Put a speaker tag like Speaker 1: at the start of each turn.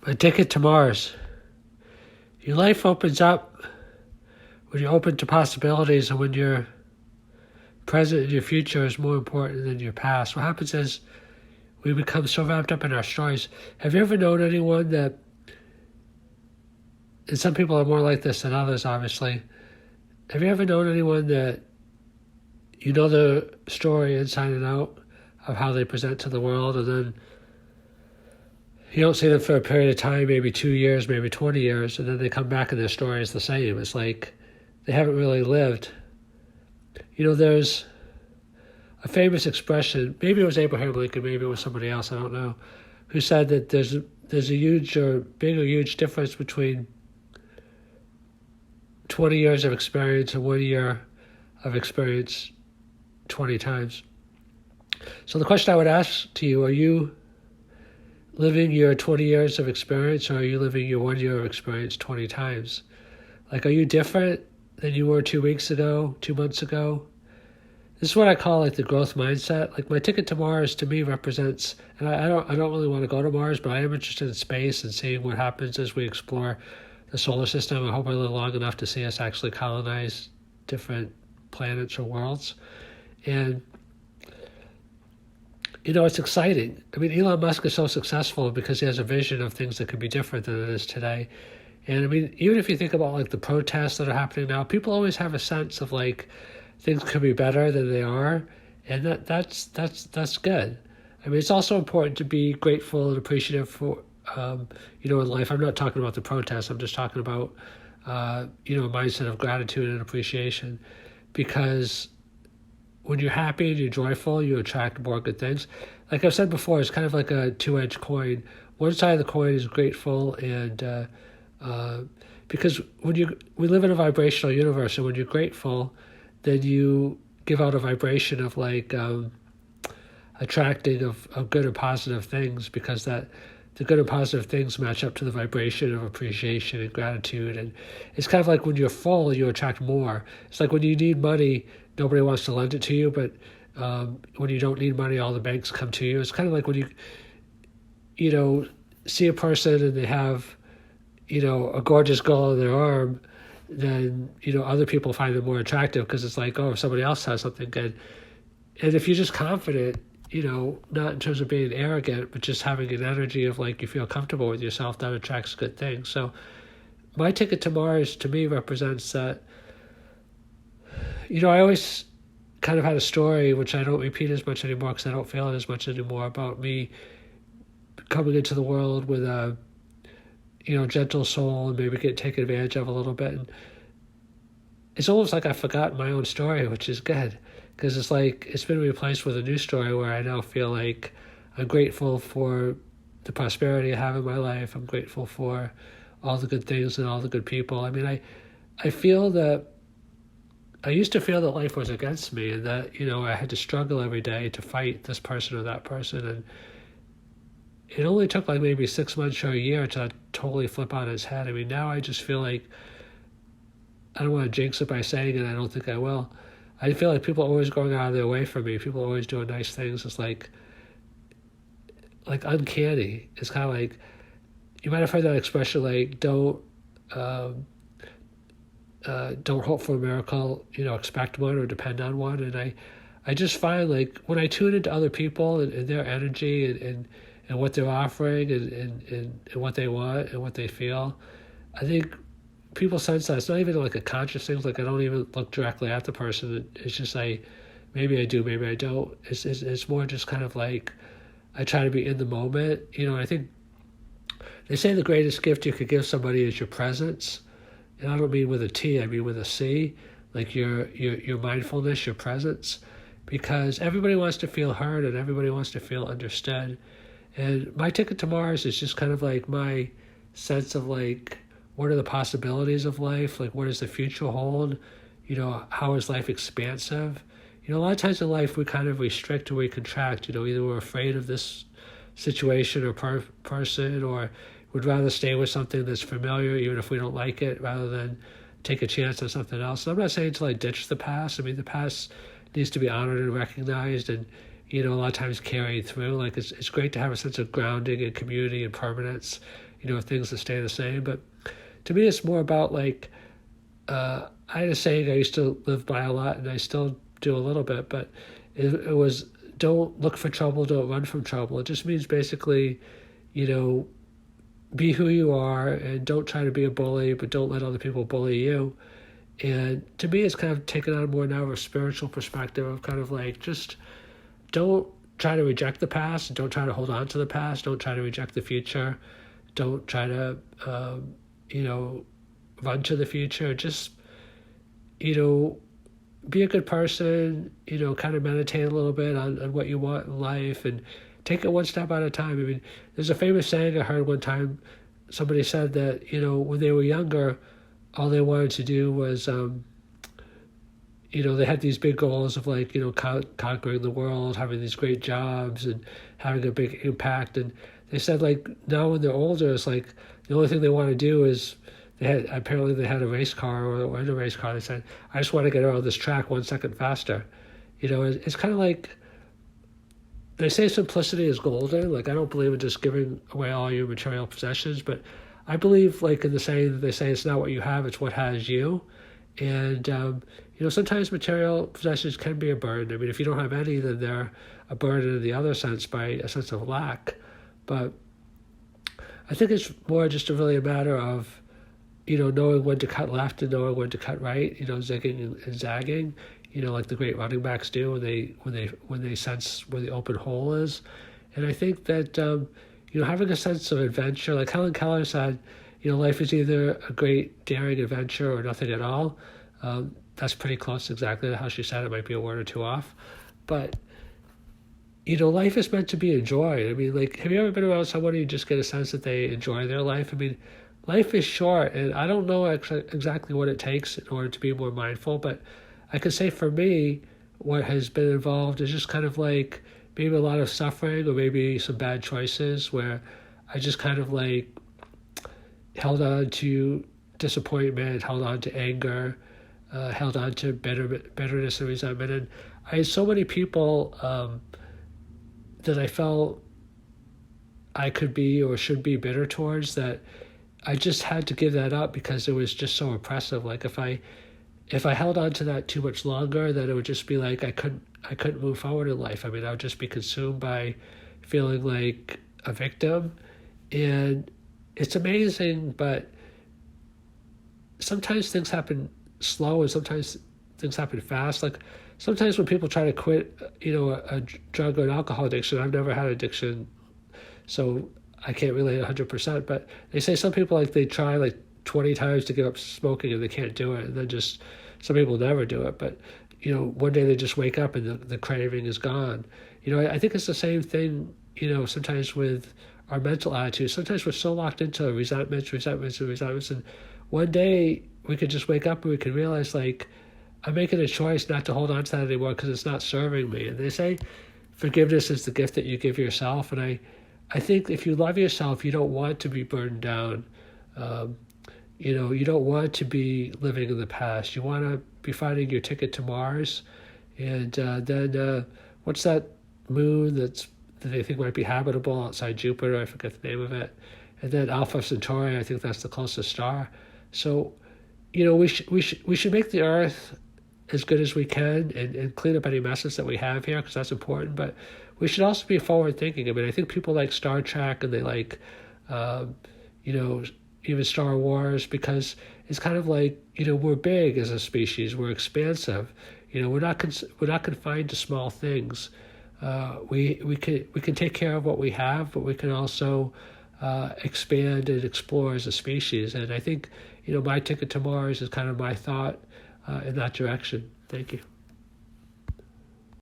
Speaker 1: My ticket to Mars. Your life opens up when you're open to possibilities, and when your present and your future is more important than your past. What happens is we become so wrapped up in our stories. Have you ever known anyone that, and some people are more like this than others, obviously. Have you ever known anyone that you know the story inside and out of how they present to the world, and then you don't see them for a period of time, maybe 2 years, maybe 20 years, and then they come back and their story is the same. It's like they haven't really lived. You know, there's a famous expression, maybe it was Abraham Lincoln, maybe it was somebody else, I don't know, who said that there's a huge or big or huge difference between 20 years of experience and 1 year of experience 20 times. So the question I would ask to you, are you living your 20 years of experience, or are you living your 1 year of experience 20 times? Like, are you different than you were 2 weeks ago, 2 months ago? This is what I call like the growth mindset. Like, my ticket to Mars to me represents, and I don't really want to go to Mars, but I am interested in space and seeing what happens as we explore the solar system. I hope I live long enough to see us actually colonize different planets or worlds. And you know, it's exciting. I mean, Elon Musk is so successful because he has a vision of things that could be different than it is today. And I mean, even if you think about like the protests that are happening now, people always have a sense of like things could be better than they are, and that's good. I mean, it's also important to be grateful and appreciative for, you know, in life. I'm not talking about the protests. I'm just talking about, you know, a mindset of gratitude and appreciation, because when you're happy and you're joyful, you attract more good things. Like I've said before, it's kind of like a two-edged coin. One side of the coin is grateful, and because we live in a vibrational universe, and when you're grateful, then you give out a vibration of like attracting of good and positive things, because that the good and positive things match up to the vibration of appreciation and gratitude. And it's kind of like when you're full, you attract more. It's like when you need money, nobody wants to lend it to you, but when you don't need money, all the banks come to you. It's kind of like when you know, see a person and they have, you know, a gorgeous girl on their arm, then, you know, other people find them more attractive because it's like, oh, if somebody else has something good. And if you're just confident, you know, not in terms of being arrogant, but just having an energy of like you feel comfortable with yourself, that attracts good things. So my ticket to Mars to me represents that. You know, I always kind of had a story, which I don't repeat as much anymore because I don't feel it as much anymore, about me coming into the world with a, you know, gentle soul and maybe get taken advantage of a little bit. And it's almost like I've forgotten my own story, which is good, because it's like it's been replaced with a new story where I now feel like I'm grateful for the prosperity I have in my life. I'm grateful for all the good things and all the good people. I mean, I feel that I used to feel that life was against me, and that, you know, I had to struggle every day to fight this person or that person. And it only took like maybe 6 months or a year to totally flip on its head. I mean, now I just feel like, I don't want to jinx it by saying it, I don't think I will. I feel like people are always going out of their way for me. People are always doing nice things. It's like uncanny. It's kind of like, you might have heard that expression, like, don't hope for a miracle, you know, expect one or depend on one. And I just find like when I tune into other people and their energy and what they're offering and what they want and what they feel, I think people sense that. It's not even like a conscious thing. Like I don't even look directly at the person. It's just like, maybe I do, maybe I don't. It's more just kind of like I try to be in the moment. You know, I think they say the greatest gift you could give somebody is your presence. And I don't mean with a T, I mean with a C, like your mindfulness, your presence, because everybody wants to feel heard and everybody wants to feel understood. And my ticket to Mars is just kind of like my sense of like, what are the possibilities of life? Like, what does the future hold? You know, how is life expansive? You know, a lot of times in life we kind of restrict or we contract. You know, either we're afraid of this situation or person, or would rather stay with something that's familiar, even if we don't like it, rather than take a chance on something else. And I'm not saying to like ditch the past. I mean, the past needs to be honored and recognized, and, you know, a lot of times carried through. Like it's great to have a sense of grounding and community and permanence. things that stay the same. But to me, it's more about like, I had a saying I used to live by a lot, and I still do a little bit, but it was, don't look for trouble, don't run from trouble. It just means basically, be who you are and don't try to be a bully, but don't let other people bully you. And to me, it's kind of taken on more now of a spiritual perspective of kind of like, just don't try to reject the past, don't try to hold on to the past, don't try to reject the future, don't try to, run to the future. Just, be a good person, kind of meditate a little bit on what you want in life and take it one step at a time. I mean, there's a famous saying I heard one time. Somebody said that, when they were younger, all they wanted to do was, they had these big goals of like, conquering the world, having these great jobs and having a big impact. And they said like now when they're older, it's like the only thing they want to do is, they had a race car or in a race car. They said, I just want to get around this track 1 second faster. It's kind of like, they say simplicity is golden. Like, I don't believe in just giving away all your material possessions, but I believe like in the saying that they say it's not what you have, it's what has you. And, sometimes material possessions can be a burden. I mean, if you don't have any, then they're a burden in the other sense, by a sense of lack. But I think it's more just really a matter of, knowing when to cut left and knowing when to cut right, zigging and zagging, like the great running backs do when they sense where the open hole is. And I think that, having a sense of adventure, like Helen Keller said, life is either a great daring adventure or nothing at all. That's pretty close to exactly how she said it. Might be a word or two off. But, life is meant to be enjoyed. I mean, like, have you ever been around someone and you just get a sense that they enjoy their life? I mean, life is short, and I don't know exactly what it takes in order to be more mindful, but I could say for me, what has been involved is just kind of like maybe a lot of suffering or maybe some bad choices where I just kind of like held on to disappointment, held on to anger, held on to bitterness and resentment. And I had so many people that I felt I could be or should be bitter towards that I just had to give that up because it was just so oppressive. Like if I held on to that too much longer, then it would just be like I couldn't move forward in life. I mean, I would just be consumed by feeling like a victim. And it's amazing, but sometimes things happen slow and sometimes things happen fast. Like sometimes when people try to quit, a drug or an alcohol addiction, I've never had addiction, so I can't relate 100%, but they say some people like they try like 20 times to give up smoking and they can't do it. And then just some people never do it, but one day they just wake up and the craving is gone. I think it's the same thing, sometimes with our mental attitude. Sometimes we're so locked into resentments, and one day we could just wake up and we can realize like, I'm making a choice not to hold on to that anymore because it's not serving me. And they say forgiveness is the gift that you give yourself. And I think if you love yourself, you don't want to be burned down. You don't want to be living in the past. You want to be finding your ticket to Mars. And then what's that moon that they think might be habitable outside Jupiter? I forget the name of it. And then Alpha Centauri, I think that's the closest star. So, we should make the Earth as good as we can and clean up any messes that we have here because that's important. But we should also be forward thinking. I mean, I think people like Star Trek and they like, even Star Wars because it's kind of like, we're big as a species, we're expansive. We're not confined to small things. We can take care of what we have, but we can also expand and explore as a species. And I think, my ticket to Mars is kind of my thought in that direction. Thank you.